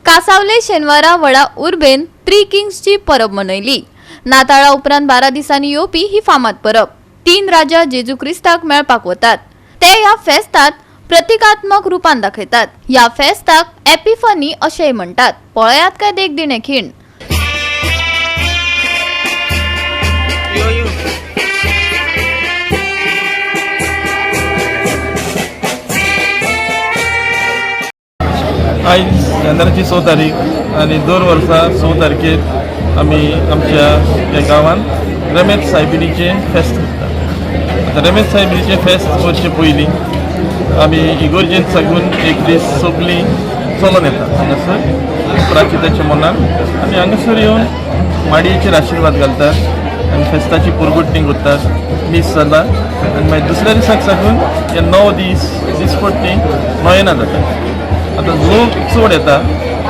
कासावले शेनवारा वडा उर्बेन थ्री किंग्सची परब मनयली। नाताळा उपरांत 12 दिसांनी येवपी ही फामाद परब। 3 राजा जेजू क्रिस्ताक मेळपाक वतात। ते ह्या फेस्तात प्रतिकात्मक रूपान दाखयतात। ह्या फेस्ताक एपिफनी अशेंय म्हणटात। पळयात काय देखदिणे खिण। आज जानेवारीची 6 तारीख आणि 2 वर्सां 6 तारखेर आमी आमच्या ह्या गांवांत रमेश सायबिणीचे फेस्त करतात। आता रमेश सायबिणीचे फेस्त करचे पयलीं आमी इगोर्जेंत साकून एक दीस सगळीं चलून येतात हांगासर प्राचिताच्या मनान आनी हांगासर येवन माडयेचेर आशिर्वाद घालतात आनी फेस्ताची पुरगुटणी करतात। मीस जाता आनी मागीर दुसऱ्या दिसाक साकून हे 9 दीस दिसपट्टी नोयना जातात। आता लोक चड येता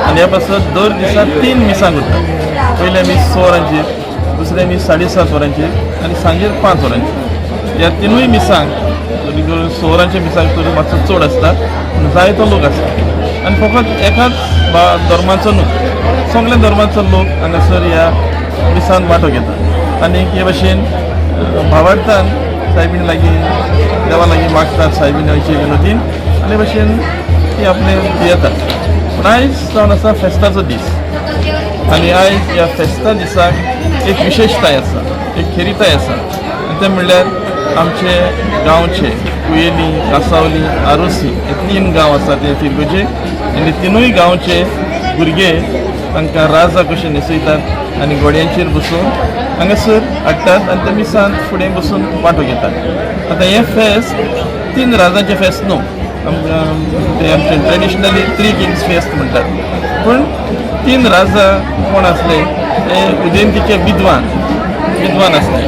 आनी ह्या पासत दर दिसा 3 मिसां करतात। पयले मीस 6 वरांचेर, दुसरे मीस 7:30 वरांचेर आनी सांजेर 5 वरांचेर। ह्या 3 मिसांक 6 वरांच्या मिसांक तर मातसो चड आसता, जायतो लोक आसता आनी फकत एकाच धर्माचो न्हू, सगळ्या धर्माचो लोक हांगासर ह्या मिसांत वांटो घेतात आनी हे भाशेन भावार्थान सायबीण लागीं देवा लागीं मागतात सायबिणीचे विनोदीन आनी भाशेन ती आपले येतात। पूण आयज जावन आसा फेस्ताचो दीस आनी आयज ह्या फेस्ता दिसाक एक विशेशताय आसा, एक खेरीताय आसा आनी तें म्हणल्यार आमचे गांवचे कुयेली, कासावली, आरोसी हे 3 गांव आसा ते फिरगोचे आनी 3य गांवचे भुरगे तांकां राजा कशें न्हेसयतात आनी घोड्यांचेर बसून हांगासर हाडटात आनी त्या मिसांत फुडें बसून वांटो घेतात। आतां हें फेस्त 3 राजांचें फेस्त न्हू, ते आमचे ट्रेडिशनली 3 किंग्स फेस्त म्हणटात। पूण 3 राजा कोण आसले ते उदेंतीचे विद्वान आसले।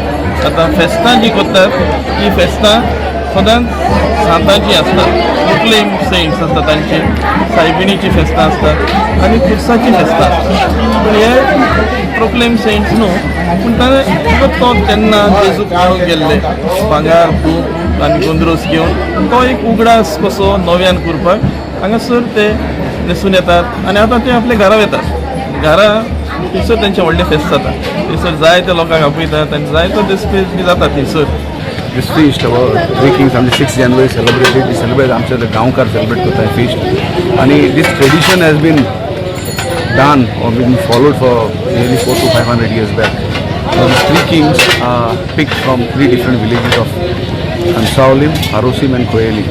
आतां फेस्तां जी करतात ती फेस्तां सदांच सांतांची आसतात, प्रोक्लेम सेंट्स आसतात तांची, सायबिणीची फेस्तां आसतात आनी खुर्साची फेस्तां आसतात। पूण हे प्रोक्लेम सेंट्स न्हू, पूण ताणें तो तेन्ना जेजूक मेळूंक गेल्ले भांगार तूप आनी गोंदरोस घेवन तो एक उगडास कसो नव्यान करपाक हांगासर ते न्हेसून येतात आनी आतां ते आपल्या घरा येतात। घरा थंयसर तेंचें व्हडलें फेस्त जाता, थंयसर जायते लोकांक आपयतात आनी जायतो डिस्प्ले बी जाता थंयसर। This feast, our Three Kings on the 6th January celebrated. We celebrate आमचे गांवकार celebrate करता है feast, आणि this tradition has been done or been followed for nearly 400 to 500 years back. So these 3 kings are picked from 3 different villages of Cansaulim, Harosim and Koeli.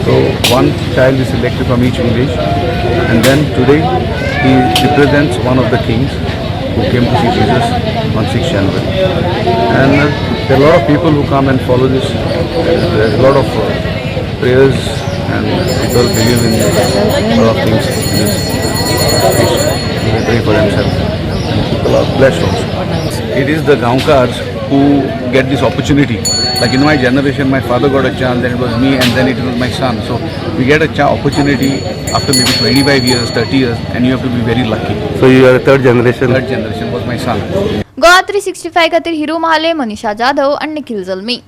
So one child is selected from each village, and then today he represents one of the kings who came to see Jesus on 6th January. And there are a lot of people who come and follow this. There is a lot of prayers and people believe in a lot of things in this feast. They pray for themselves. People are blessed also. It is the Gaonkars who get this opportunity. Like in my generation, my father got a chance, then it was me, and then it was my son. So we get a opportunity after maybe 25 years, 30 years, and you have to be very lucky. So you are a third generation? Third generation was my son. GOA365 खातीर हिरू महाले, मनीषा जाधव आणि निखिल जल्मी।